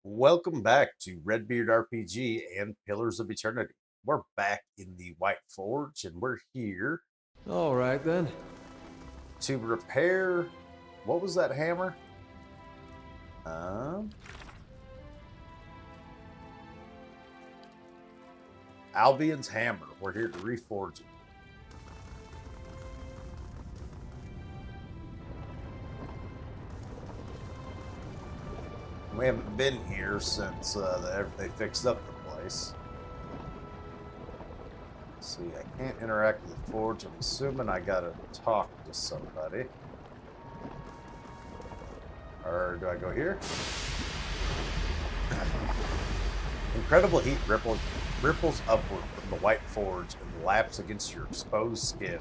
Welcome back to Redbeard RPG and Pillars of Eternity. We're back in the White Forge and we're here All right then. to repair. What was that hammer? Albydon's hammer. We're here to reforge it. We haven't been here since they fixed up the place. Let's see, I can't interact with the forge. I'm assuming I gotta talk to somebody. Or do I go here? Incredible heat ripples upward from the white forge and laps against your exposed skin.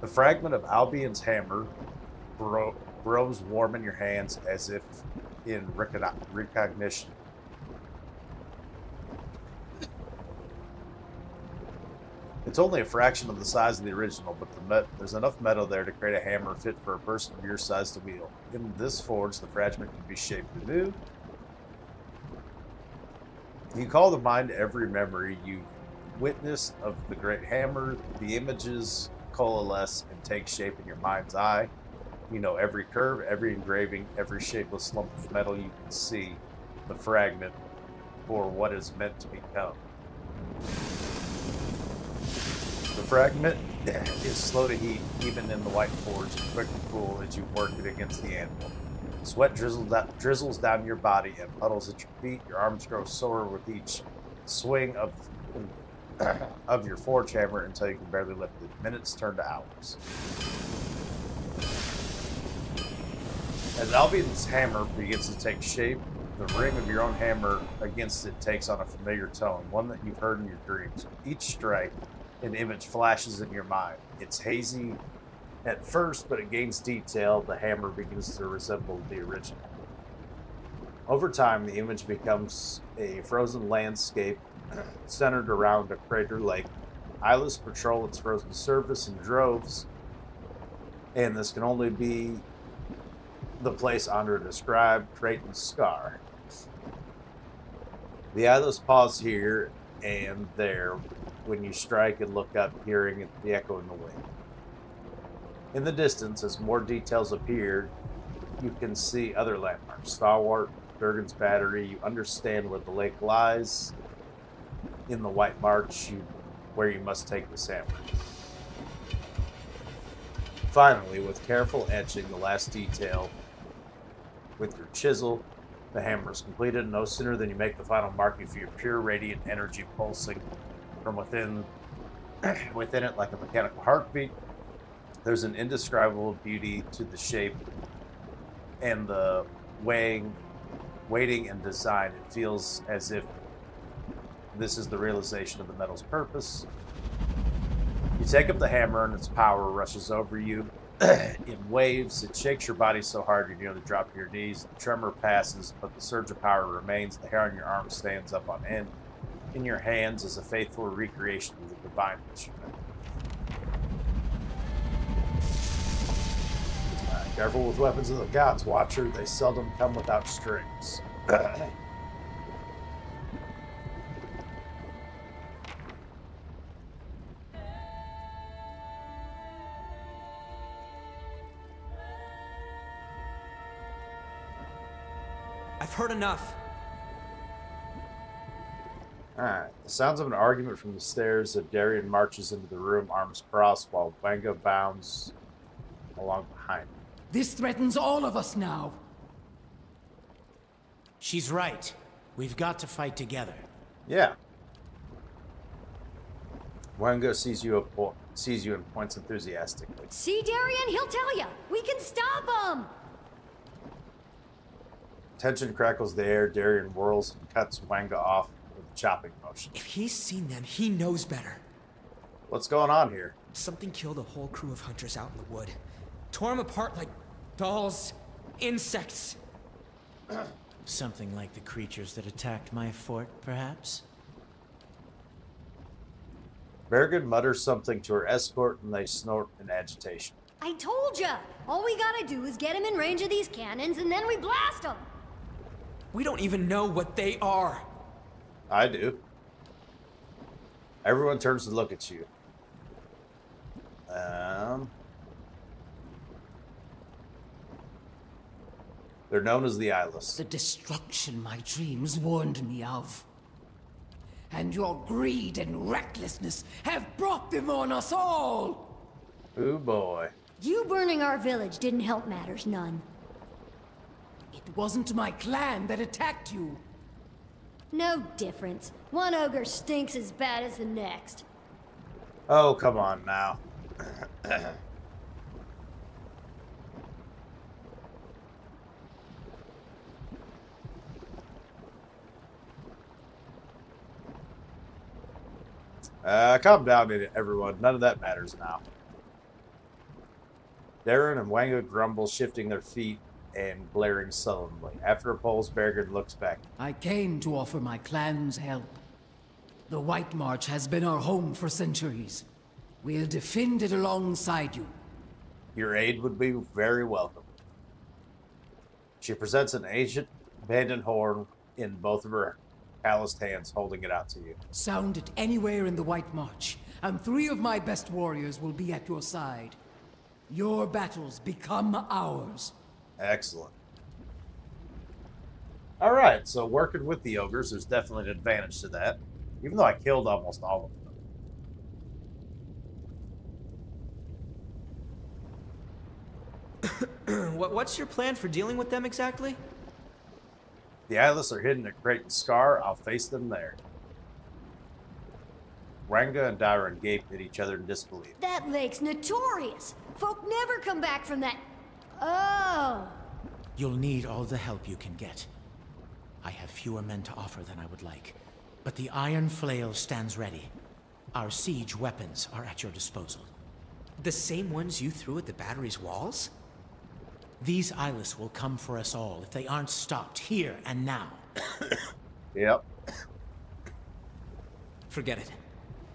The fragment of Albion's hammer grows warm in your hands as if in recognition. It's only a fraction of the size of the original, but there's enough metal there to create a hammer fit for a person of your size to wield. In this forge, the fragment can be shaped anew. You call to mind every memory you've witnessed of the great hammer. The images coalesce and take shape in your mind's eye. You know every curve, every engraving, every shapeless lump of metal you can see the fragment for what is meant to become. The fragment is slow to heat, even in the white forge, and quick to cool as you work it against the anvil. Sweat drizzles down your body and puddles at your feet. Your arms grow sore with each swing of your forge hammer until you can barely lift it. Minutes turn to hours. As Albion's hammer begins to take shape, the ring of your own hammer against it takes on a familiar tone, one that you've heard in your dreams. Each strike, an image flashes in your mind. It's hazy at first, but it gains detail. The hammer begins to resemble the original. Over time, the image becomes a frozen landscape centered around a crater lake. Eyeless patrol its frozen surface in droves, and this can only be the place Andra described, Creighton's Scar. The eyeless pause here and there when you strike and look up, hearing the echo in the wind. In the distance, as more details appear, you can see other landmarks. Stalwart, Durgan's Battery. You understand where the lake lies in the White March, where you must take the hammer. Finally, with careful etching, the last detail with your chisel, the hammer is completed. No sooner than you make the final mark, you feel pure radiant energy pulsing from within it like a mechanical heartbeat. There's an indescribable beauty to the shape and the weighting and design. It feels as if this is the realization of the metal's purpose. You take up the hammer and its power rushes over you in waves. It shakes your body so hard you nearly drop to your knees. The tremor passes, but the surge of power remains. The hair on your arm stands up on end. In your hands is a faithful recreation of the divine instrument. Careful with weapons of the gods, Watcher. They seldom come without strings. I've heard enough. Alright, the sounds of an argument from the stairs. Darian marches into the room, arms crossed, while Wanga bounds along behind him. This threatens all of us now. She's right. We've got to fight together. Yeah. Wanga sees you and points enthusiastically. See, Darian? He'll tell ya. We can stop him. Tension crackles the air. Darian whirls and cuts Wanga off with a chopping motion. If he's seen them, he knows better. What's going on here? Something killed a whole crew of hunters out in the wood. Tore them apart like dolls, insects. Something like the creatures that attacked my fort, perhaps? Bergen mutters something to her escort and they snort in agitation. I told ya. All we gotta do is get him in range of these cannons and then we blast him. We don't even know what they are. I do. Everyone turns to look at you. They're known as the Eyeless. The destruction my dreams warned me of. And your greed and recklessness have brought them on us all! Ooh boy. You burning our village didn't help matters none. It wasn't my clan that attacked you. No difference. One ogre stinks as bad as the next. Oh, come on now. Calm down, everyone. None of that matters now. Darren and Wanga grumble, shifting their feet and glaring sullenly. After a pause, Bergard looks back. I came to offer my clan's help. The White March has been our home for centuries. We'll defend it alongside you. Your aid would be very welcome. She presents an ancient, abandoned horn in both of her calloused hands, holding it out to you. Sound it anywhere in the White March, and 3 of my best warriors will be at your side. Your battles become ours. Excellent. Alright, so working with the ogres, there's definitely an advantage to that. Even though I killed almost all of them. What's your plan for dealing with them exactly? The Eyeless are hidden at Creighton Scar. I'll face them there. Wanga and Dyron gaped at each other in disbelief. That lake's notorious. Folk never come back from that. Oh. You'll need all the help you can get. I have fewer men to offer than I would like, but the Iron Flail stands ready. Our siege weapons are at your disposal. The same ones you threw at the battery's walls? These Eyeless will come for us all if they aren't stopped here and now. Yep. Forget it.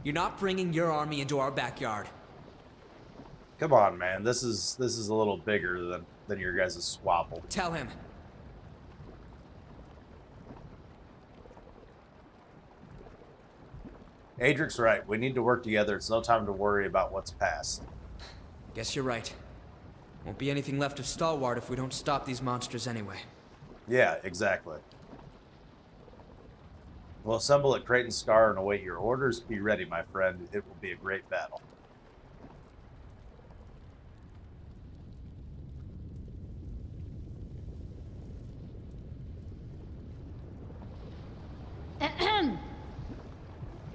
You're not bringing your army into our backyard. Come on, man. This is a little bigger than your guys' squabble. Tell him. Adric's right. We need to work together. It's no time to worry about what's past. Guess you're right. Won't be anything left of Stalwart if we don't stop these monsters anyway. Yeah, exactly. We'll assemble at Creighton Scar and await your orders. Be ready, my friend. It will be a great battle.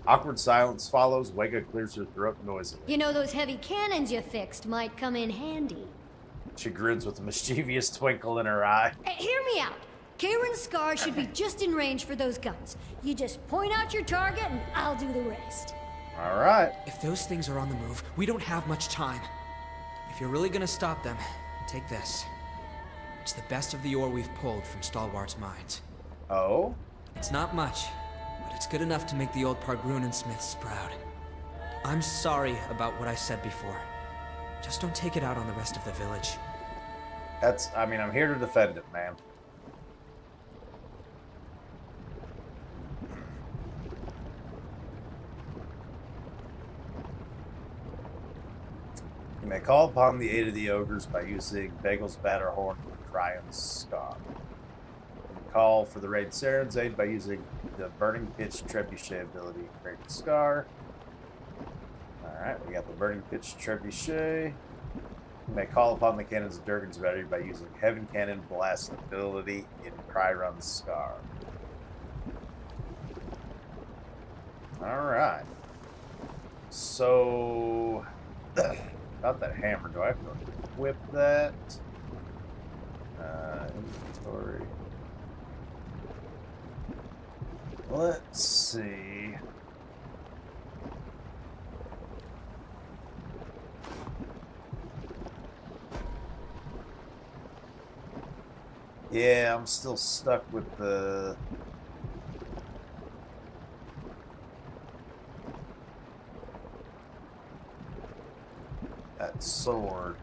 Awkward silence follows. Wega clears her throat noisily. You know, those heavy cannons you fixed might come in handy. She grins with a mischievous twinkle in her eye. Hear me out. Karen Scar should be just in range for those guns. You just point out your target and I'll do the rest. All right. If those things are on the move, we don't have much time. If you're really gonna stop them, take this. It's the best of the ore we've pulled from Stalwart's mines. Oh? It's not much, but it's good enough to make the old Pargrunen smiths proud. I'm sorry about what I said before. Just don't take it out on the rest of the village. I mean, I'm here to defend it, man. You may call upon the aid of the ogres by using Bagel's Batterhorn and Crion's Scar. You can call for the Raid Saren's aid by using the Burning Pitch Trebuchet ability, Creighton Scar. Alright, we got the Burning Pitch Trebuchet. You may call upon the cannons of Durgan's Ready by using Heaven Cannon Blast ability in Crion's Scar. Alright. So... about that hammer, do I have to equip that? Inventory. Let's see. Yeah, I'm still stuck with the... that sword.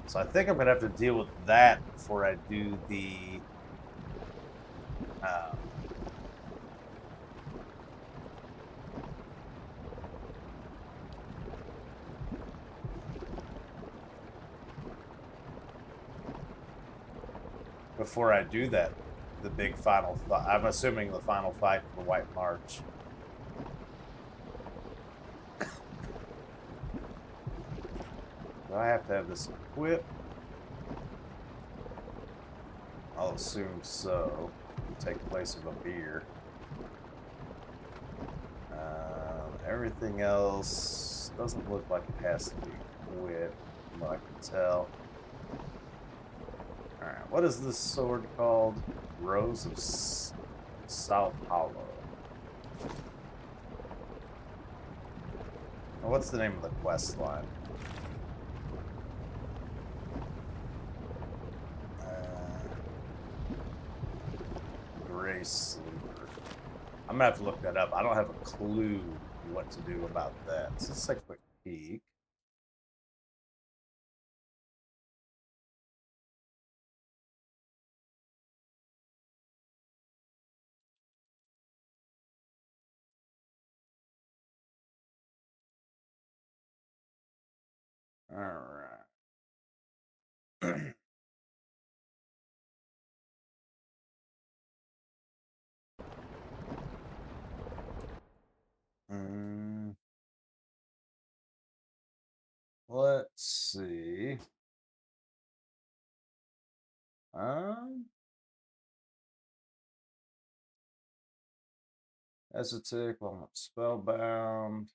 So I think I'm going to have to deal with that before I do the Uh, before I do that, the big final fight, I'm assuming the final fight for White March. Do I have to have this equipped? I'll assume so. Take place of a beer. Everything else doesn't look like it has to be equipped, from what I can tell. Alright, what is this sword called? Rose of South Hollow. Now, what's the name of the quest line? Grace Sleeper. I'm gonna have to look that up. I don't have a clue what to do about that. So let's take a quick peek. All right. Let's see. Esoteric, well, spellbound.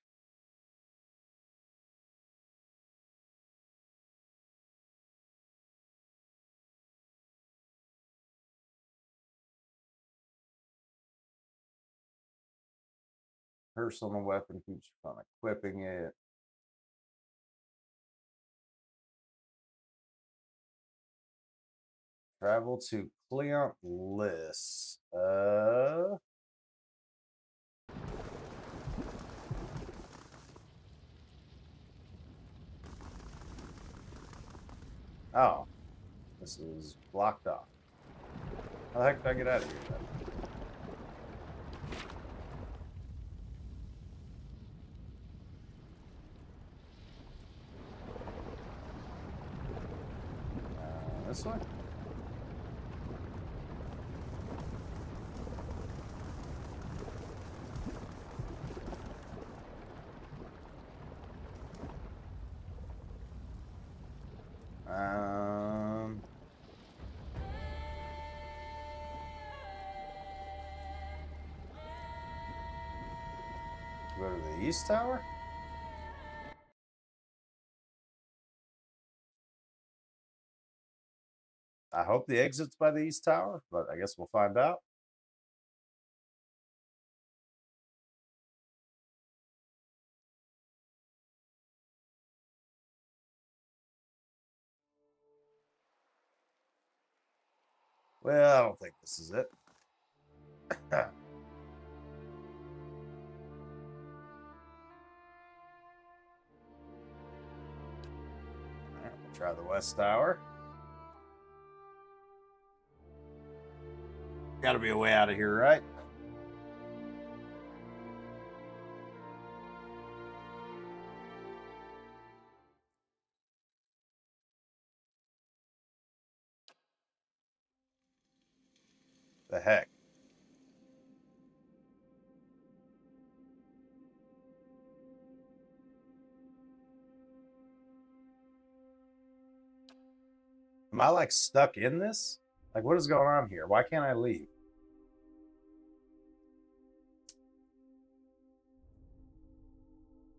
Personal weapon keeps you from equipping it. Travel to Cleont List. Oh, this is blocked off. How the heck did I get out of here then? This way? Go to the East Tower? I hope the exit's by the East Tower, but I guess we'll find out. Well, I don't think this is it. Alright, we'll try the West Tower. Gotta be a way out of here, right? The heck? Am I like stuck in this? Like, what is going on here? Why can't I leave?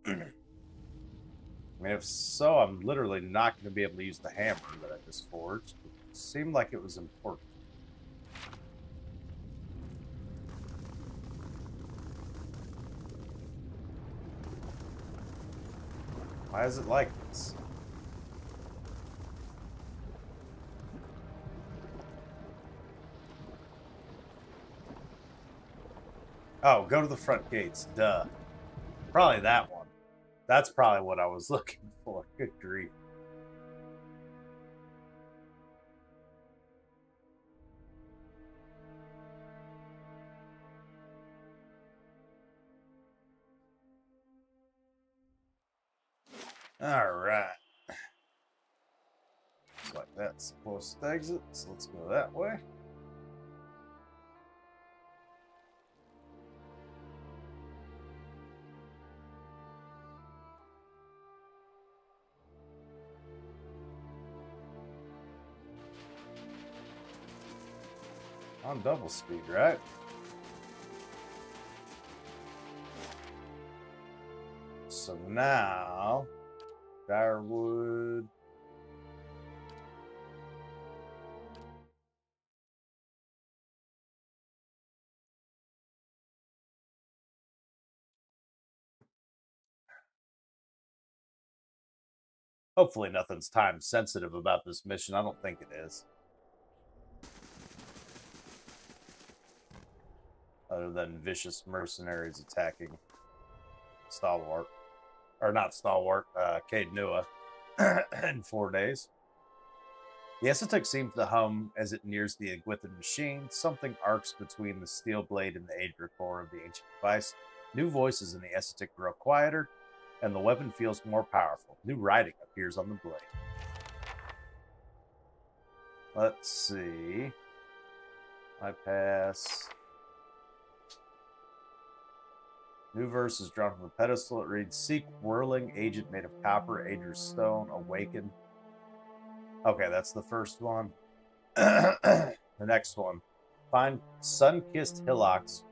I mean, if so, I'm literally not going to be able to use the hammer that I just forged. It seemed like it was important. Why is it like this? Oh, go to the front gates. Duh. Probably that one. That's probably what I was looking for. Good grief. Alright. Looks like that's the closest exit, so let's go that way. On double speed, right? So now, firewood. Hopefully nothing's time sensitive about this mission. I don't think it is. Other than vicious mercenaries attacking Stalwart. Or not Stalwart, Cade Nua in 4 days. The Essetic seems to hum as it nears the Egwithan machine. Something arcs between the steel blade and the Aedra core of the ancient device. New voices in the Essetic grow quieter, and the weapon feels more powerful. New writing appears on the blade. Let's see. I pass. New verse is drawn from the pedestal. It reads, Seek whirling agent made of copper, Aedra's stone, awaken. Okay, that's the first one. The next one. Find sun-kissed hillocks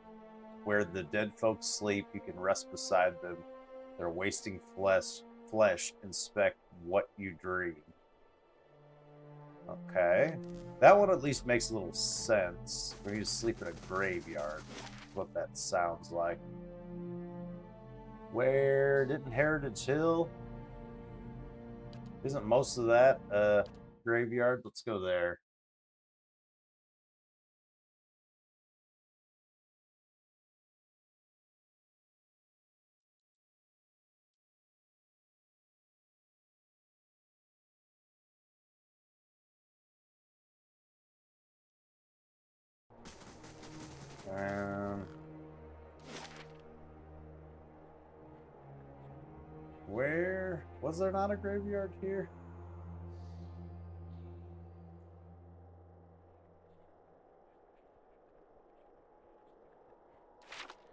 where the dead folks sleep. You can rest beside them. Their wasting flesh inspect what you dream. Okay. That one at least makes a little sense. We need to sleep in a graveyard. What that sounds like. Where didn't Heritage Hill? Isn't most of that graveyard? Let's go there. Where was there not a graveyard here?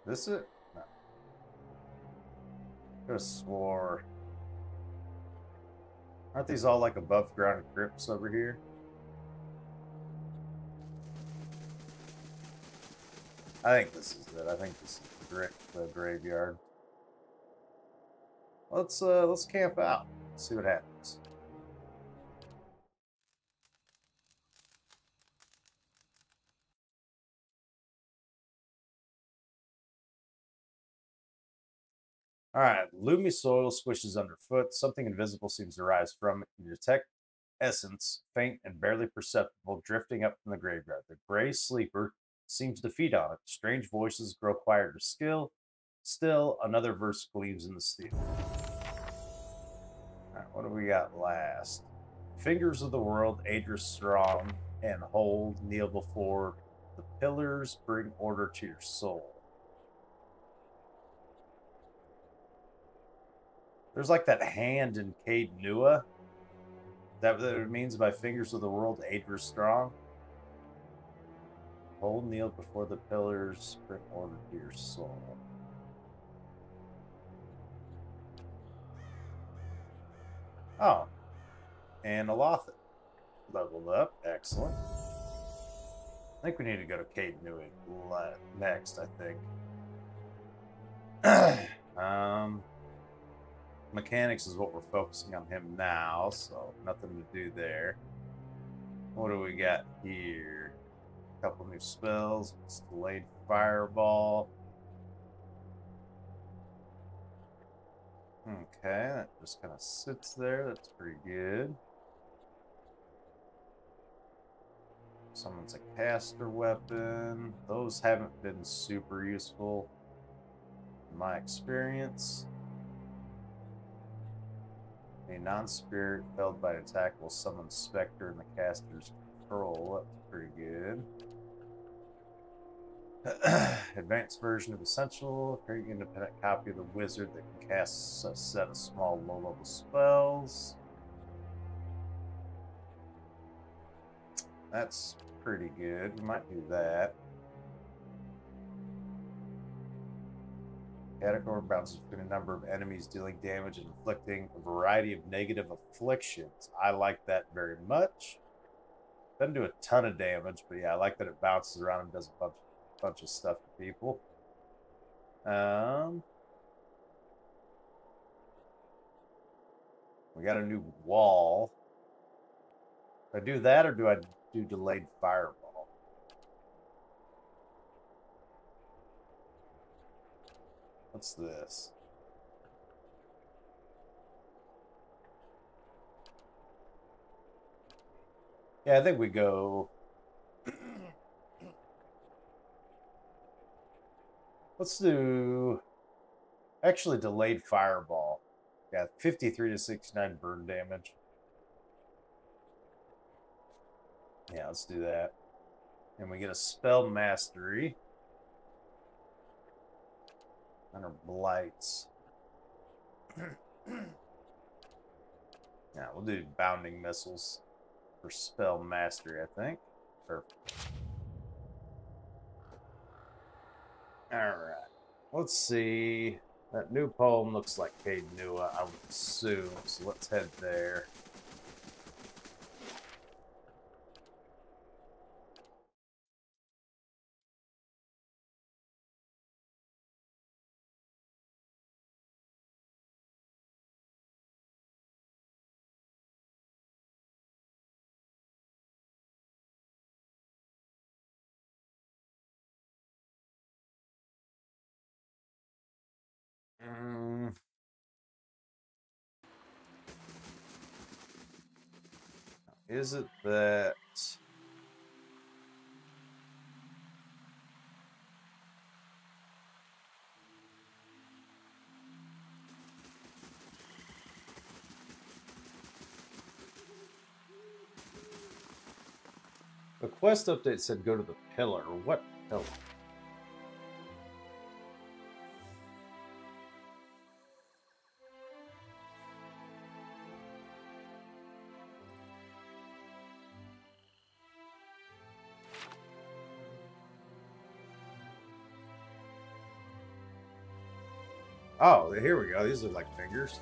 This it? No. I could have swore. Aren't these all like above ground crypts over here? I think this is it. I think this is the graveyard. Let's camp out. See what happens. Alright, loomy soil squishes underfoot. Something invisible seems to rise from it. You detect essence, faint and barely perceptible, drifting up from the graveyard. The gray sleeper seems to feed on it. Strange voices grow quieter still, another verse gleams in the steel. Alright, what do we got last? Fingers of the world, Aedra strong, and hold, kneel before the pillars, bring order to your soul. There's like that hand in Cade Nua. Is that what it means by fingers of the world, Aedra strong? Hold, kneel before the pillars, bring order to your soul. Oh. And Alotha leveled up. Excellent. I think we need to go to Cade Nua next, I think. Mechanics is what we're focusing on him now, so nothing to do there. What do we got here? A couple new spells. It's delayed fireball. Okay, that just kind of sits there. That's pretty good. Summons a caster weapon. Those haven't been super useful in my experience. A non-spirit felled by an attack will summon Spectre in the caster's control. That's pretty good. Advanced version of Essential. Create an independent copy of the wizard that can cast a set of small low-level spells. That's pretty good. We might do that. Category bounces between a number of enemies, dealing damage and inflicting a variety of negative afflictions. I like that very much. Doesn't do a ton of damage, but yeah, I like that it bounces around and does a bunch of stuff to people. We got a new wall. Do I do that, or do I do delayed fireball? What's this? Yeah, I think we go. Let's do actually delayed fireball. Yeah, 53 to 69 burn damage. Yeah, let's do that. And we get a spell mastery. And our blights. Yeah, we'll do bounding missiles for spell mastery, I think. Perfect. Alright. Let's see. That new poem looks like Cade Nua, I would assume. So let's head there. Is it that... The quest update said go to the pillar. What pillar? Oh, here we go. These are like fingers.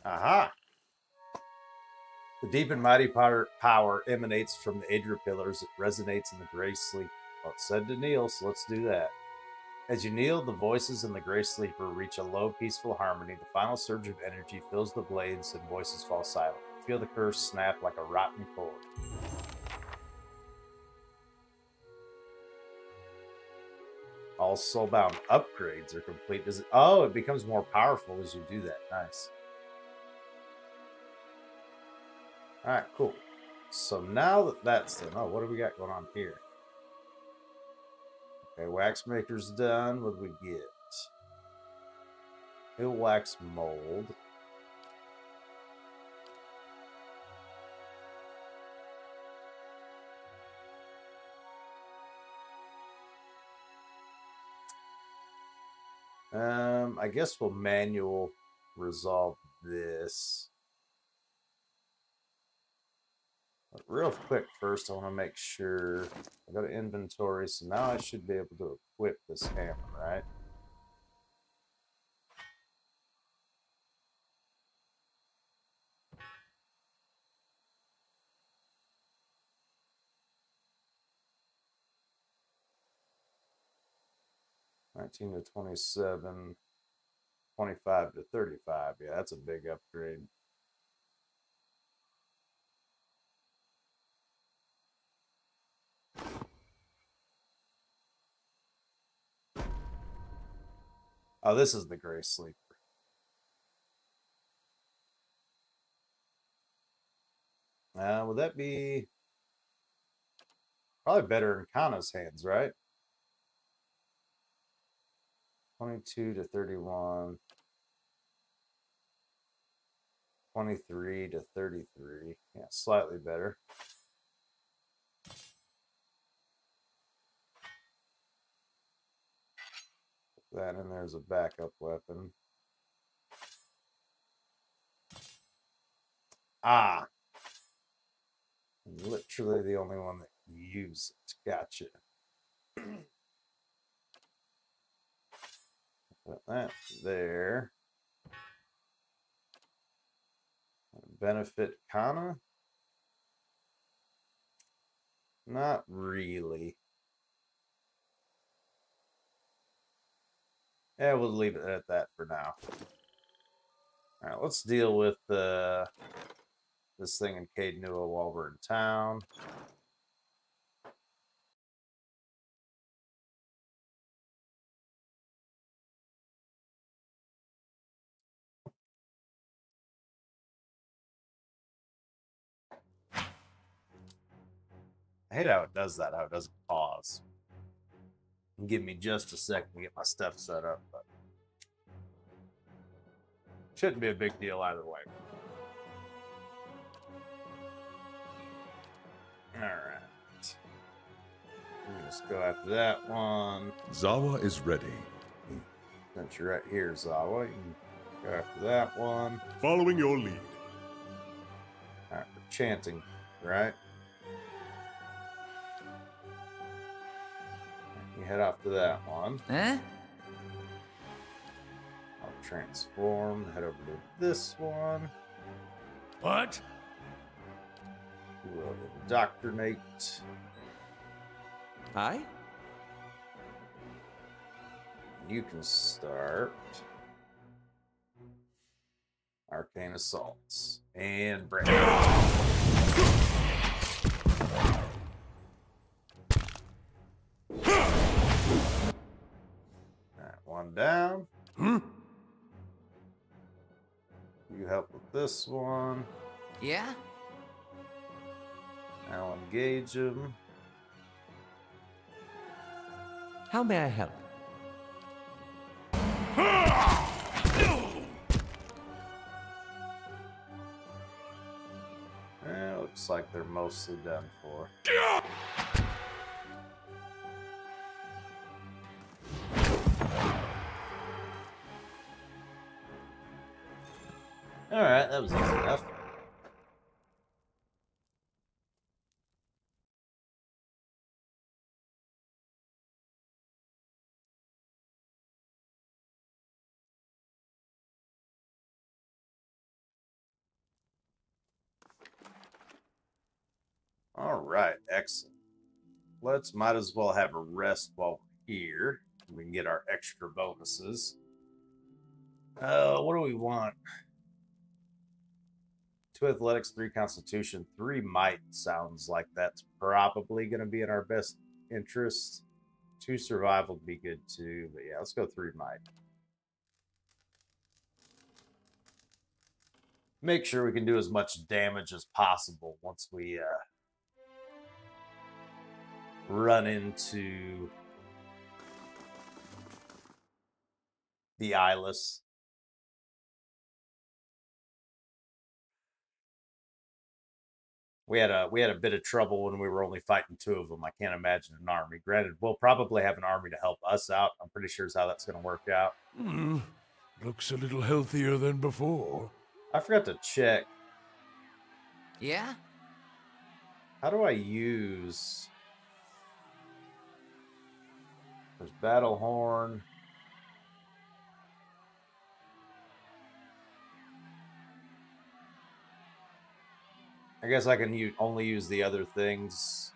Aha! The deep and mighty power emanates from the Adria pillars. It resonates in the gray sleep. Well, it said to kneel, so let's do that. As you kneel, the voices in the gray sleeper reach a low, peaceful harmony. The final surge of energy fills the blades and voices fall silent. Feel the curse snap like a rotten cord. All soulbound upgrades are complete. Does it? Oh, it becomes more powerful as you do that. Nice. All right, cool. So now that that's done, oh, what do we got going on here? Okay, wax maker's done. What do we get? Hill wax mold. I guess we'll manual resolve this. But real quick first, I want to make sure I go to inventory, so now I should be able to equip this hammer, right? $19 to $27, $25 to $35. Yeah, that's a big upgrade. Oh, this is the Gray Sleeper. Would that be probably better in Kana's hands, right? 22 to 31. 23 to 33. Yeah, slightly better. Put that in there as a backup weapon. Ah. Literally the only one that can use it. Gotcha. Put that there. Benefit Kana? Not really. Yeah, we'll leave it at that for now. Alright, let's deal with this thing in Cade Nua while we're in town. I hate how it does that, how it doesn't pause. Give me just a second to get my stuff set up, but shouldn't be a big deal either way. Alright. We'll just go after that one. Zawa is ready. Since you're right here, Zawa, you can go after that one. Following your lead. Alright, we're chanting, right? You head off to that one. Huh? I'll transform, head over to this one. What? We'll indoctrinate. Aye? You can start arcane assaults and break. One down. You help with this one. Yeah? I'll engage him. How may I help? Looks like they're mostly done for. Alright, that was easy enough. Alright, excellent. Might as well have a rest while we're here. We can get our extra bonuses. What do we want? 2 athletics, 3 constitution, 3 might sounds like that's probably going to be in our best interest. 2 survival would be good too, but yeah, let's go 3 might. Make sure we can do as much damage as possible once we run into the eyeless. We had a bit of trouble when we were only fighting 2 of them. I can't imagine an army. Granted, we'll probably have an army to help us out. I'm pretty sure is how that's going to work out. Looks a little healthier than before. I forgot to check. Yeah? How do I use... There's Battle Horn. I guess I can only use the other things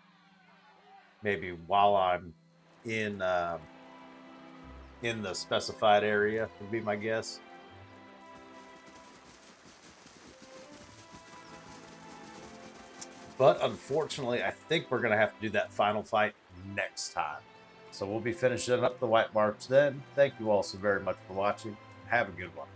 maybe while I'm in the specified area, would be my guess. But unfortunately, I think we're going to have to do that final fight next time. So we'll be finishing up the White March then. Thank you all so very much for watching. Have a good one.